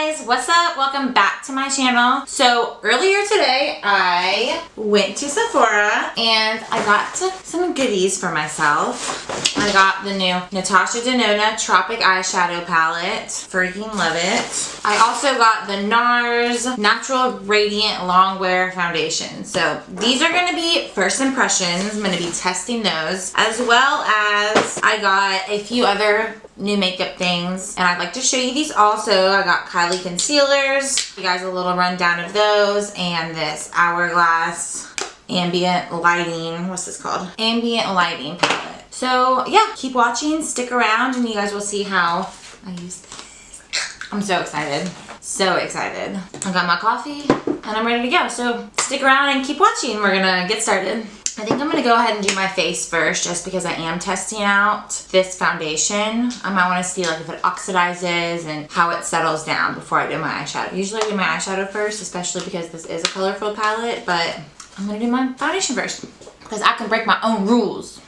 guys, what's up? Welcome back to my channel. So earlier today I went to Sephora and I got some goodies for myself. I got the new Natasha Denona Tropic Eyeshadow Palette. Freaking love it. I also got the Nars Natural Radiant Longwear Foundation. So these are going to be first impressions. I'm going to be testing those, as well as I got a few other new makeup things, and I'd like to show you these also. I got Kylie concealers, you guys a little rundown of those, and this Hourglass ambient lighting, what's this called? Ambient lighting palette. So yeah, keep watching, stick around, and you guys will see how I use this. I'm so excited. So excited. I got my coffee and I'm ready to go. So stick around and keep watching. We're gonna get started. I think I'm going to go ahead and do my face first, just because I am testing out this foundation. I might want to see like if it oxidizes and how it settles down before I do my eyeshadow. Usually I do my eyeshadow first, especially because this is a colorful palette, but I'm going to do my foundation first because I can break my own rules.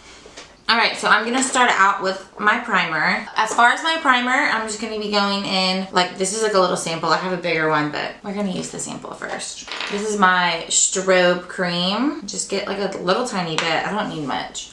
Alright, so I'm going to start out with my primer. As far as my primer, I'm just going to be going in, like, this is like a little sample. I have a bigger one, but we're going to use the sample first. This is my strobe cream. Just get like a little tiny bit. I don't need much.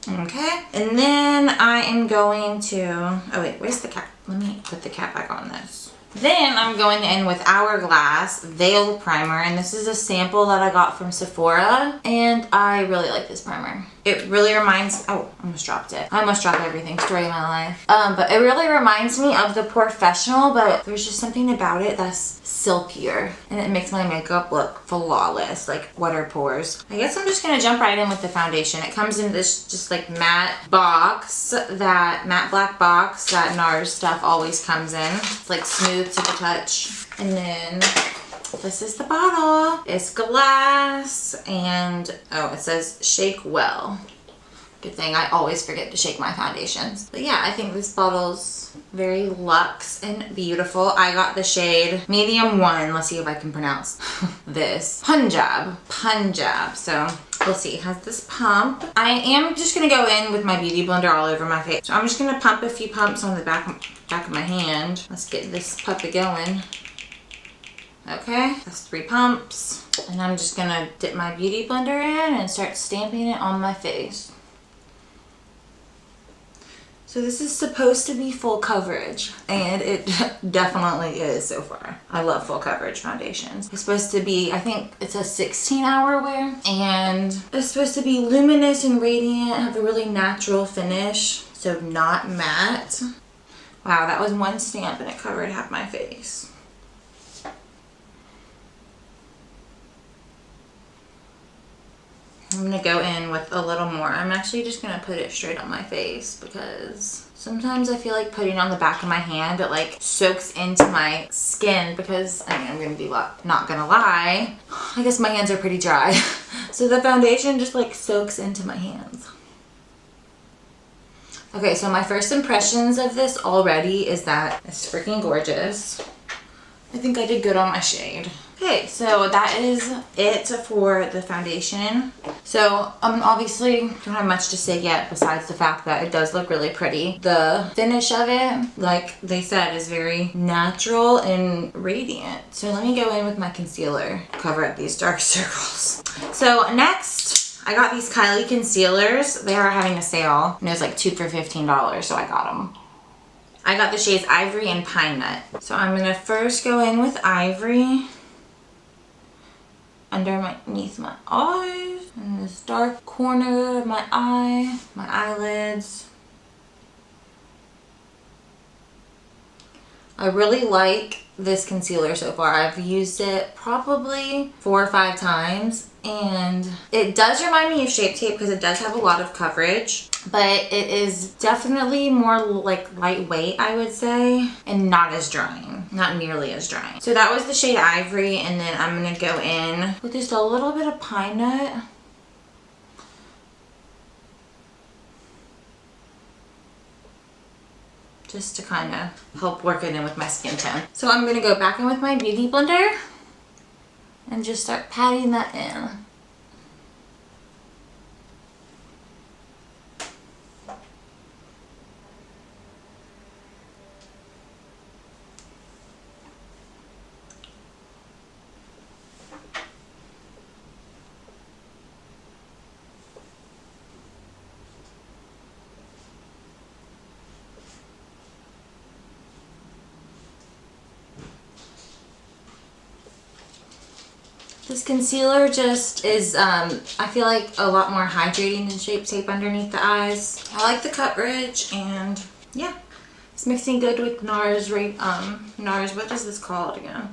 Okay, and then I am going to, oh wait, where's the cap? Let me put the cap back on this. Then I'm going in with Hourglass Veil Primer, and this is a sample that I got from Sephora, and I really like this primer. It really reminds, oh, I almost dropped it. I almost dropped everything, story of my life. But it really reminds me of the Professional, but there's just something about it that's silkier, and it makes my makeup look flawless, like water pores. I guess I'm just gonna jump right in with the foundation. It comes in this just like matte box, that matte black box that Nars stuff always comes in. It's like smooth to the touch. And then this is the bottle. It's glass, and oh, it says shake well. Good thing I always forget to shake my foundations. But yeah, I think this bottle's very luxe and beautiful. I got the shade medium 1. Let's see if I can pronounce this. Punjab. So we'll see. It has this pump. I am just gonna go in with my beauty blender all over my face. So I'm just gonna pump a few pumps on the back of my hand. Let's get this puppy going. Okay, that's 3 pumps. And I'm just gonna dip my beauty blender in and start stamping it on my face. So this is supposed to be full coverage, and it definitely is so far. I love full coverage foundations. It's supposed to be, I think it's a 16-hour wear, and it's supposed to be luminous and radiant, have a really natural finish, so not matte. Wow, that was one stamp and it covered half my face. I'm gonna go in with a little more. I'm actually just gonna put it straight on my face because sometimes I feel like putting it on the back of my hand, it like soaks into my skin because, I mean, I'm gonna be not gonna lie, I guess my hands are pretty dry. So the foundation just like soaks into my hands. Okay, so my first impressions of this already is that it's freaking gorgeous. I think I did good on my shade. Okay, so that is it for the foundation. So obviously don't have much to say yet besides the fact that it does look really pretty. The finish of it, like they said, is very natural and radiant. So let me go in with my concealer, cover up these dark circles. So next, I got these Kylie concealers. They are having a sale, and it was like 2 for $15, so I got them. I got the shades Ivory and Pine Nut. So I'm gonna first go in with Ivory underneath my eyes, in this dark corner of my eye, my eyelids. I really like this concealer so far. I've used it probably 4 or 5 times, and it does remind me of Shape Tape because it does have a lot of coverage, but it is definitely more like lightweight, I would say, and not as drying, not nearly as drying. So that was the shade Ivory, and then I'm gonna go in with just a little bit of Pine Nut. Just to kind of help work it in with my skin tone. So I'm gonna go back in with my beauty blender and just start patting that in. This concealer just is, I feel like a lot more hydrating than Shape Tape underneath the eyes. I like the coverage, and yeah, it's mixing good with Nars, Nars, what is this called again?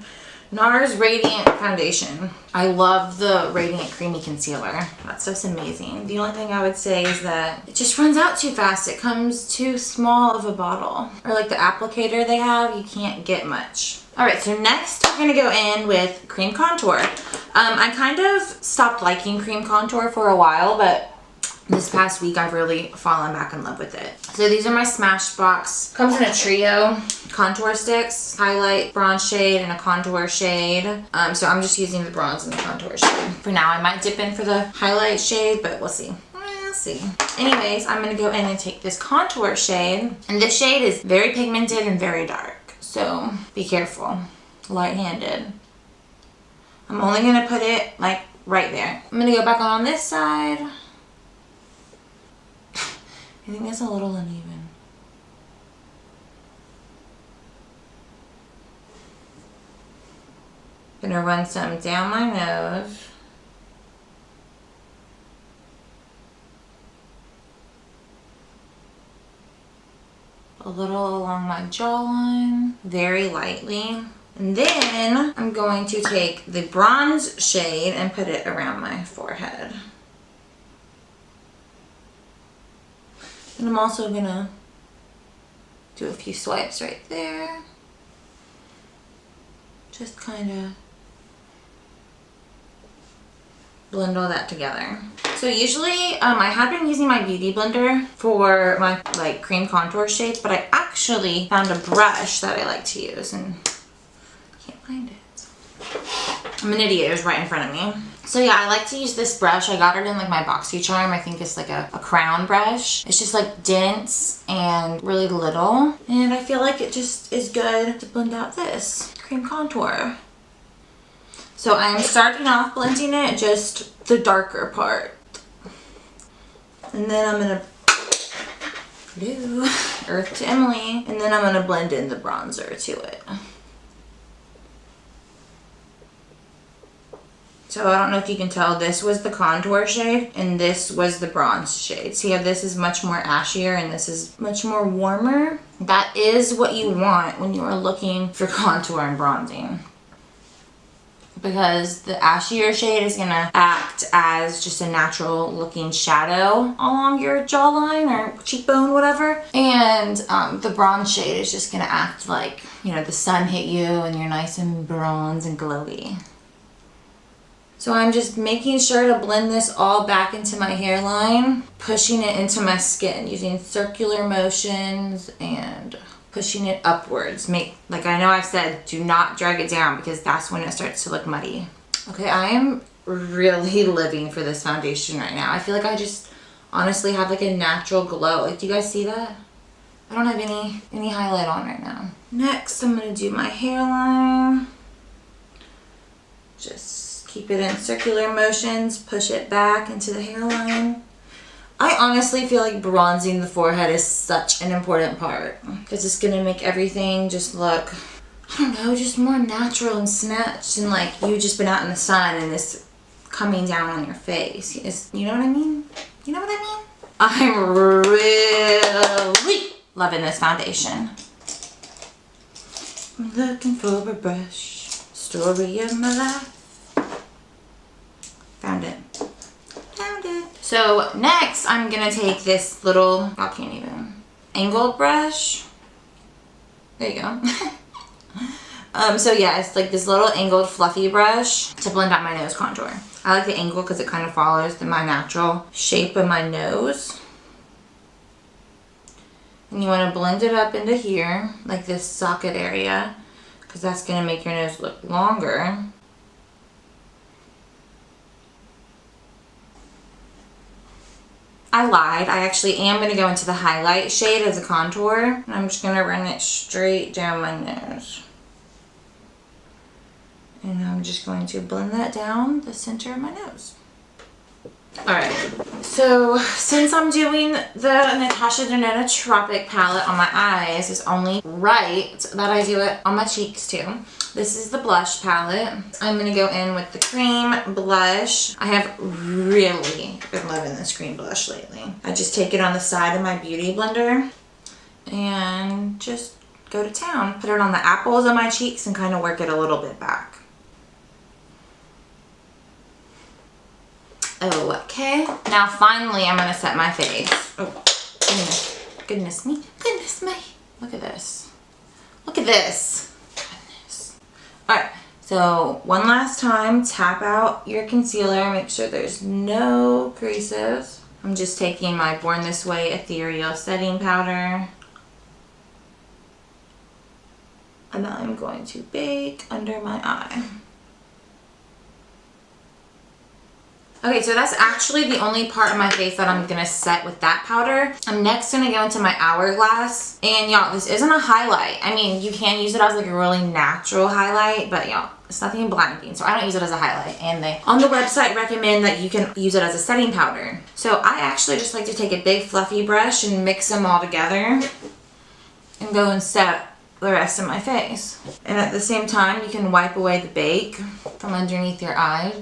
Nars Radiant Foundation. I love the Radiant Creamy Concealer. That stuff's amazing. The only thing I would say is that it just runs out too fast. It comes too small of a bottle. Or like the applicator they have, you can't get much. Alright, so next we're going to go in with cream contour. I kind of stopped liking cream contour for a while, but this past week I've really fallen back in love with it. So these are my Smashbox. Comes in a trio. Contour sticks, highlight, bronze shade, and a contour shade. So I'm just using the bronze and the contour shade. For now, I might dip in for the highlight shade, but we'll see. We'll see. Anyways, I'm going to go in and take this contour shade. And this shade is very pigmented and very dark. So be careful. Light-handed. I'm only going to put it like right there. I'm going to go back on this side. I think that's a little uneven. Gonna run some down my nose. A little along my jawline, very lightly. And then I'm going to take the bronze shade and put it around my forehead. And I'm also gonna do a few swipes right there. Just kind of blend all that together. So usually I have been using my beauty blender for my like cream contour shades, but I actually found a brush that I like to use and I can't find it. I'm an idiot, it was right in front of me. So yeah, I like to use this brush. I got it in like my BoxyCharm. I think it's like a crown brush. It's just like dense and really little. And I feel like it just is good to blend out this cream contour. So I'm starting off blending it, just the darker part. And then I'm gonna do Earth to Emily. And then I'm gonna blend in the bronzer to it. So I don't know if you can tell, this was the contour shade and this was the bronze shade. See how this is much more ashier and this is much more warmer? That is what you want when you are looking for contour and bronzing. Because the ashier shade is gonna act as just a natural looking shadow along your jawline or cheekbone, whatever. And the bronze shade is just gonna act like, you know, the sun hit you and you're nice and bronze and glowy. So I'm just making sure to blend this all back into my hairline, pushing it into my skin using circular motions and pushing it upwards. Like I know I've said, do not drag it down because that's when it starts to look muddy. Okay, I am really living for this foundation right now. I feel like I just honestly have like a natural glow. Like, do you guys see that? I don't have any highlight on right now. Next, I'm gonna do my hairline. Just keep it in circular motions, push it back into the hairline. I honestly feel like bronzing the forehead is such an important part because it's gonna make everything just look, I don't know, just more natural and snatched and like you've just been out in the sun and it's coming down on your face. You know what I mean? You know what I mean? I'm really loving this foundation. I'm looking for a brush, story of my life. Found it. Found it. So next I'm gonna take this little, I can't even, angled brush. There you go. So yeah, it's like this little angled fluffy brush to blend out my nose contour. I like the angle because it kind of follows my natural shape of my nose. And you want to blend it up into here, like this socket area, because that's going to make your nose look longer. I lied. I actually am going to go into the highlight shade as a contour. And I'm just going to run it straight down my nose. And I'm just going to blend that down the center of my nose. Alright, so since I'm doing the Natasha Denona Tropic palette on my eyes, it's only right that I do it on my cheeks too. This is the blush palette. I'm gonna go in with the cream blush. I have really been loving this cream blush lately. I just take it on the side of my beauty blender and just go to town. Put it on the apples of my cheeks and kind of work it a little bit back. Okay, now finally I'm gonna set my face. Oh, goodness me. Look at this. Look at this. Goodness. All right, so one last time, tap out your concealer. Make sure there's no creases. I'm just taking my Born This Way Ethereal Setting Powder. And I'm going to bake under my eye. Okay, so that's actually the only part of my face that I'm gonna set with that powder. I'm next gonna go into my hourglass. And y'all, this isn't a highlight. I mean, you can use it as like a really natural highlight, but y'all, it's nothing blinding, so I don't use it as a highlight. And they, on the website, recommend that you can use it as a setting powder. So I actually just like to take a big fluffy brush and mix them all together and go and set the rest of my face. And at the same time, you can wipe away the bake from underneath your eyes.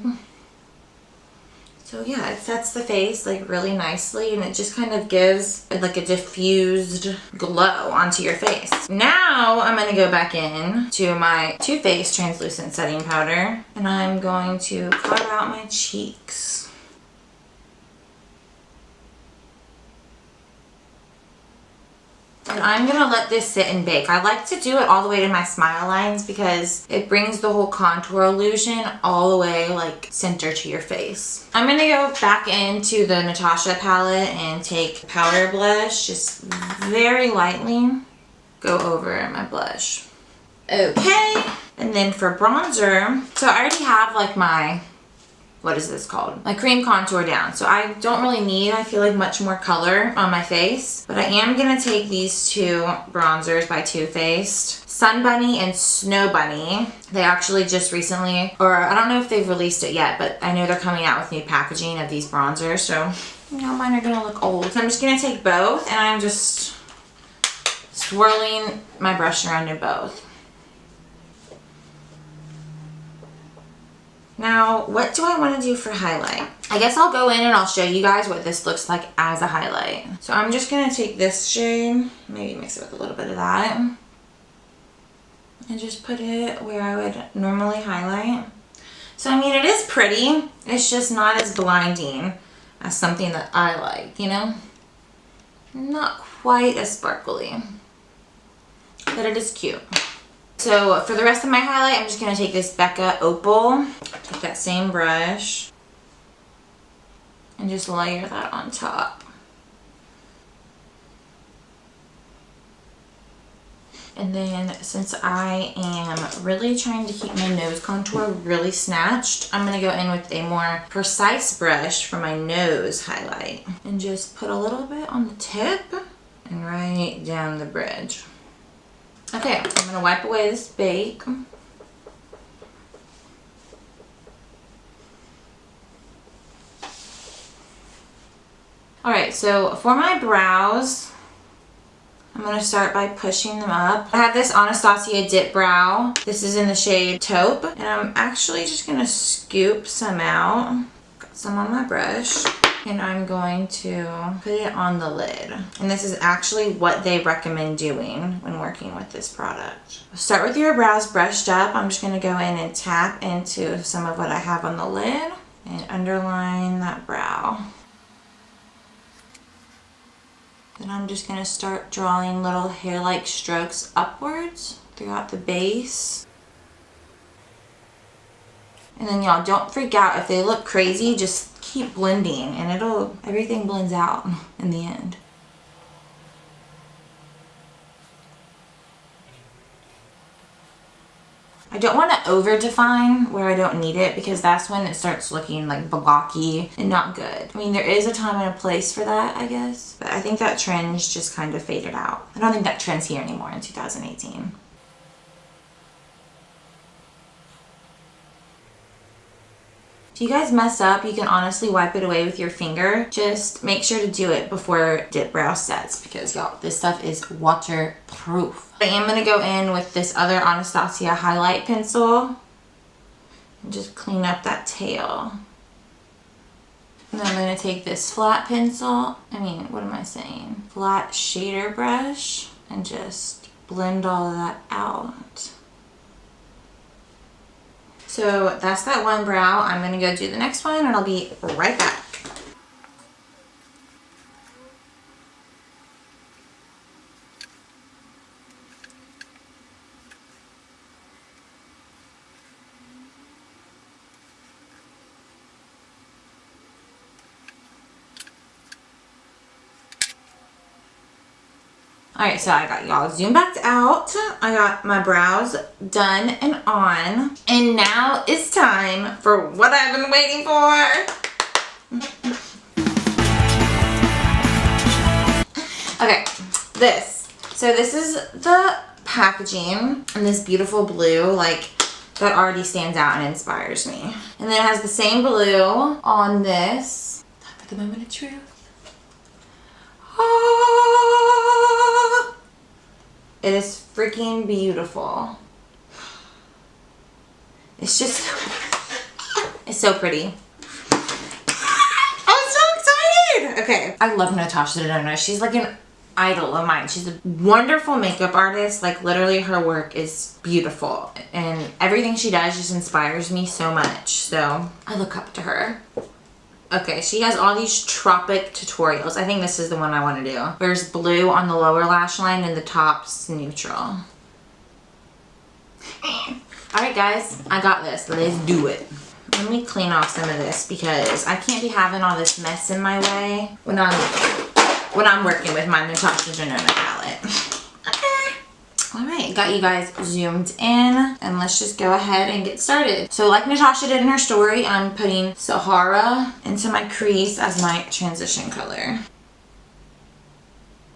So yeah, it sets the face like really nicely, and it just kind of gives like a diffused glow onto your face. Now I'm gonna go back in to my Too Faced translucent setting powder, and I'm going to carve out my cheeks. And I'm gonna let this sit and bake. I like to do it all the way to my smile lines because it brings the whole contour illusion all the way like center to your face. I'm gonna go back into the Natasha palette and take powder blush, just very lightly go over my blush. Okay, and then for bronzer, so I already have like my, what is this called? My cream contour down. So I don't really need, I feel like, much more color on my face. But I am gonna take these two bronzers by Too Faced. Sun Bunny and Snow Bunny. They actually just recently, or I don't know if they've released it yet, but I know they're coming out with new packaging of these bronzers. So, you know, mine are gonna look old. So I'm just gonna take both and I'm just swirling my brush around in both. Now, what do I want to do for highlight? I guess I'll go in and I'll show you guys what this looks like as a highlight. So I'm just going to take this shade, maybe mix it with a little bit of that, and just put it where I would normally highlight. So I mean, it is pretty, it's just not as blinding as something that I like, you know? Not quite as sparkly, but it is cute. So for the rest of my highlight, I'm just going to take this Becca Opal, take that same brush, and just layer that on top. And then since I am really trying to keep my nose contour really snatched, I'm going to go in with a more precise brush for my nose highlight. And just put a little bit on the tip and right down the bridge. Okay, I'm going to wipe away this bake. Alright, so for my brows, I'm going to start by pushing them up. I have this Anastasia Dip Brow. This is in the shade Taupe. And I'm actually just going to scoop some out. Got some on my brush. And I'm going to put it on the lid. And this is actually what they recommend doing when working with this product. Start with your brows brushed up. I'm just going to go in and tap into some of what I have on the lid and underline that brow. Then I'm just going to start drawing little hair-like strokes upwards throughout the base. And then y'all, don't freak out if they look crazy, just keep blending and everything blends out in the end. I don't want to over define where I don't need it because that's when it starts looking like blocky and not good. I mean, there is a time and a place for that, I guess, but I think that trend's just kind of faded out. I don't think that trend's here anymore in 2018. If you guys mess up, you can honestly wipe it away with your finger. Just make sure to do it before dip brow sets because y'all, this stuff is waterproof. I am gonna go in with this other Anastasia highlight pencil and just clean up that tail. And then I'm gonna take this flat pencil, what am I saying? Flat shader brush and just blend all of that out. So that's that one brow. I'm gonna go do the next one and I'll be right back. Alright, so I got y'all zoomed back out. I got my brows done and on. And now it's time for what I've been waiting for. Okay, this. So this is the packaging in this beautiful blue, like that already stands out and inspires me. And then it has the same blue on this. Time for the moment of truth. It is freaking beautiful. It's just, it's so pretty. I'm so excited. Okay, I love Natasha Denona. She's like an idol of mine. She's a wonderful makeup artist. Like literally her work is beautiful and everything she does just inspires me so much. So I look up to her. Okay, she has all these tropic tutorials. I think this is the one I want to do. There's blue on the lower lash line and the top's neutral. Alright guys, I got this. Let's do it. Let me clean off some of this because I can't be having all this mess in my way when I'm working with my Natasha Denona palette. Alright, got you guys zoomed in and let's just go ahead and get started. So like Natasha did in her story, I'm putting Sahara into my crease as my transition color.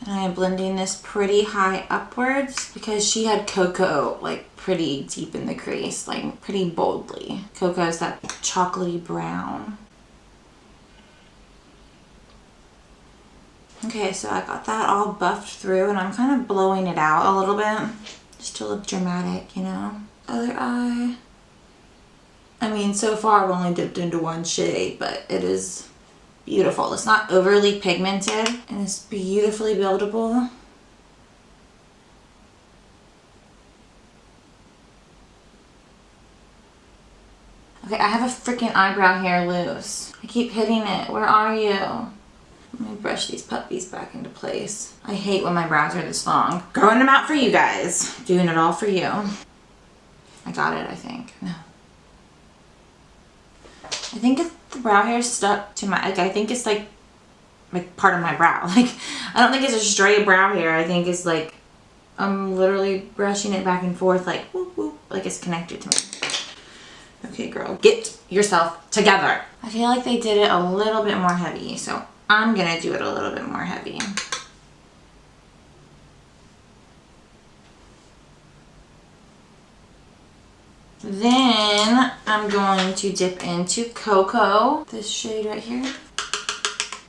And I am blending this pretty high upwards because she had cocoa like pretty deep in the crease, like pretty boldly. Cocoa is that chocolatey brown. Okay, so I got that all buffed through and I'm kind of blowing it out a little bit just to look dramatic, you know. Other eye. So far I've only dipped into one shade, but it is beautiful. It's not overly pigmented and it's beautifully buildable. Okay, I have a freaking eyebrow hair loose. I keep hitting it. Where are you? Let me brush these puppies back into place. I hate when my brows are this long. Growing them out for you guys. Doing it all for you. I got it, I think. No. I think if the brow hair is stuck to my, I think it's like part of my brow. Like, I don't think it's a straight brow hair. I think it's like, I'm literally brushing it back and forth like, whoop, whoop, like it's connected to me. Okay, girl, get yourself together. I feel like they did it a little bit more heavy, so I'm gonna do it a little bit more heavy. Then I'm going to dip into Cocoa, this shade right here.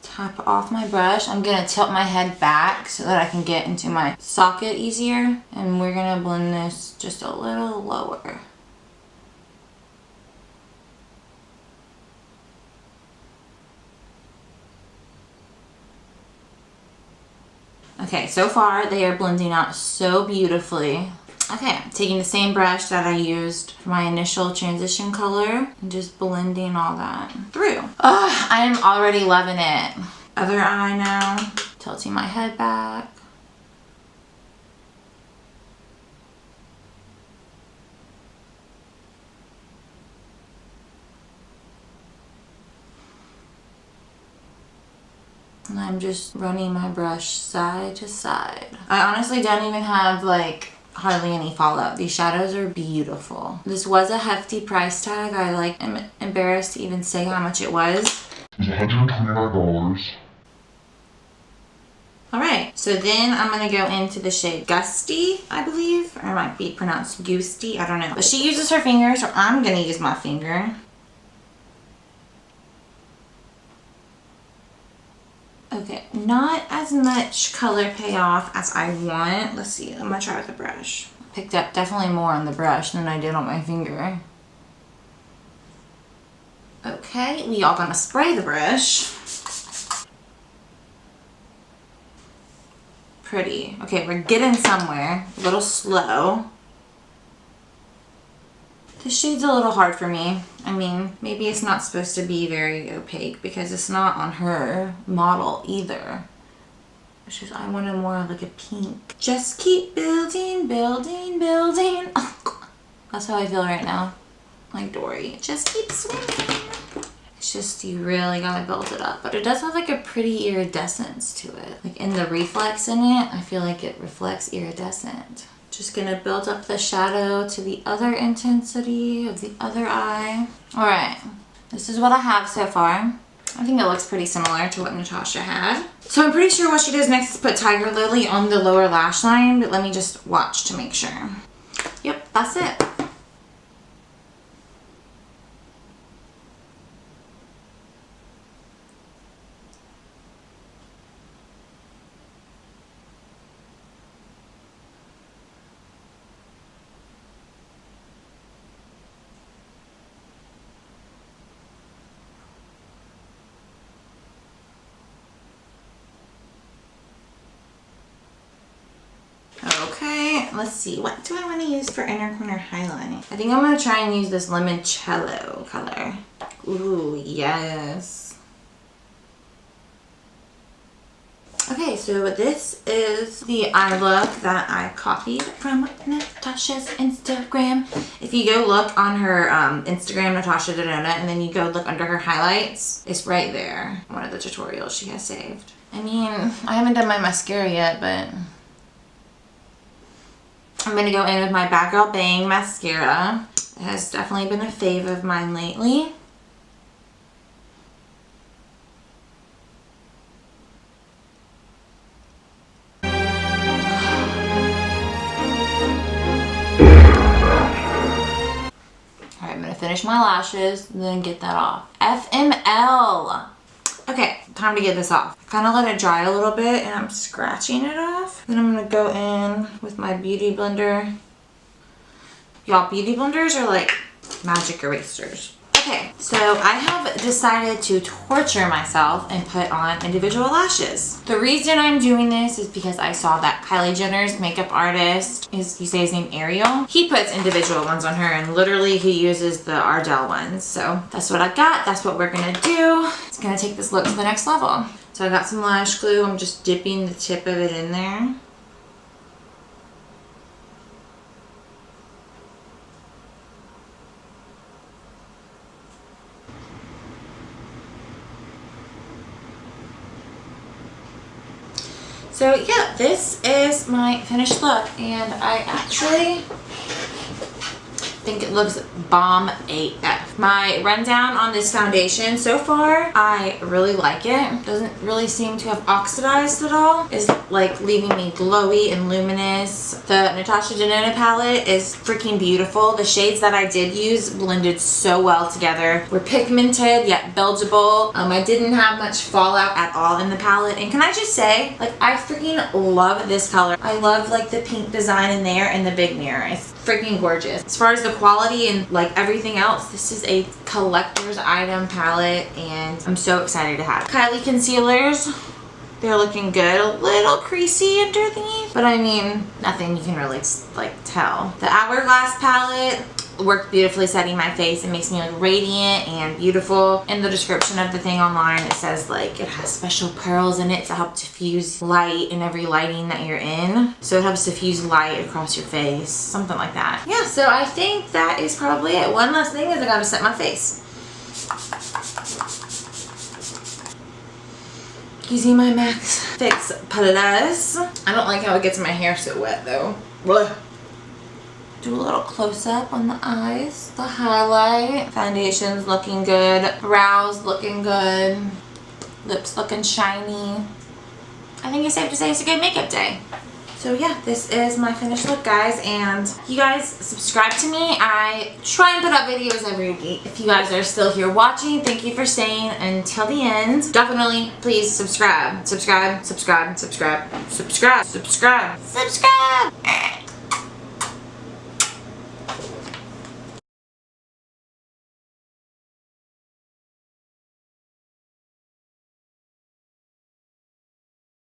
Tap off my brush. I'm gonna tilt my head back so that I can get into my socket easier. And we're gonna blend this just a little lower. Okay, so far they are blending out so beautifully. Okay, I'm taking the same brush that I used for my initial transition color and just blending all that through. Ugh, I am already loving it. Other eye now. Tilting my head back. And I'm just running my brush side to side. I honestly don't even have like hardly any fallout. These shadows are beautiful. This was a hefty price tag. I like am embarrassed to even say how much it was. It was $129. Alright, so then I'm going to go into the shade Gusty, I believe. Or it might be pronounced Goosty, I don't know. But she uses her finger, so I'm going to use my finger. Okay, not as much color payoff as I want. Let's see, I'm gonna try with the brush. Picked up definitely more on the brush than I did on my finger. Okay, we are gonna spray the brush. Pretty. Okay, we're getting somewhere. A little slow. This shade's a little hard for me. I mean, maybe it's not supposed to be very opaque because it's not on her model either. It's just, I wanted more of like a pink. Just keep building, building, building. Oh, that's how I feel right now. Like Dory. Just keep swimming. It's just, you really gotta build it up. But it does have like a pretty iridescence to it. Like in the reflex in it, I feel like it reflects iridescent. Just gonna build up the shadow to the other intensity of the other eye. All right, this is what I have so far. I think it looks pretty similar to what Natasha had. So I'm pretty sure what she does next is put Tiger Lily on the lower lash line, but let me just watch to make sure. Yep, that's it. Okay, let's see. What do I want to use for inner corner highlight? I think I'm going to try and use this limoncello color. Ooh, yes. Okay, so this is the eye look that I copied from Natasha's Instagram. If you go look on her Instagram, Natasha Denona, and then you go look under her highlights, it's right there. One of the tutorials she has saved. I mean, I haven't done my mascara yet, but I'm going to go in with my Bad Girl Bang mascara. It has definitely been a fave of mine lately. Alright, I'm going to finish my lashes and then get that off. FML! Okay, time to get this off. Kind of let it dry a little bit and I'm scratching it off. Then I'm going to go in with my beauty blender. Y'all, beauty blenders are like magic erasers. Okay, so I have decided to torture myself and put on individual lashes. The reason I'm doing this is because I saw that Kylie Jenner's makeup artist, you say his name Ariel? He puts individual ones on her and literally he uses the Ardell ones. So that's what I got, that's what we're gonna do. It's gonna take this look to the next level. So I got some lash glue, I'm just dipping the tip of it in there. So yeah, this is my finished look and I actually think it looks bomb AF. My rundown on this foundation so far, I really like it. Doesn't really seem to have oxidized at all. It's like leaving me glowy and luminous. The Natasha Denona palette is freaking beautiful. The shades that I did use blended so well together. We're pigmented yet buildable. I didn't have much fallout at all in the palette. And can I just say, like, I freaking love this color. I love like the pink design in there and the big mirror. It's freaking gorgeous. As far as the quality and like everything else, this is a collector's item palette and I'm so excited to have it. Kylie concealers, they're looking good. A little creasy underneath, but I mean, nothing you can really like tell. The Hourglass palette worked beautifully setting my face. It makes me look radiant and beautiful. In the description of the thing online, it says like it has special pearls in it to help diffuse light in every lighting that you're in. So it helps diffuse light across your face, something like that. Yeah, so I think that is probably it. One last thing is I gotta set my face. Using my Max Fix Plus. I don't like how it gets my hair so wet though. Blech. Do a little close up on the eyes, the highlight. Foundation's looking good. Brows looking good. Lips looking shiny. I think it's safe to say it's a good makeup day. So yeah, this is my finished look, guys, and you guys subscribe to me. I try and put up videos every week. If you guys are still here watching, thank you for staying until the end. Definitely, please subscribe. Subscribe, subscribe, subscribe, subscribe, subscribe, subscribe.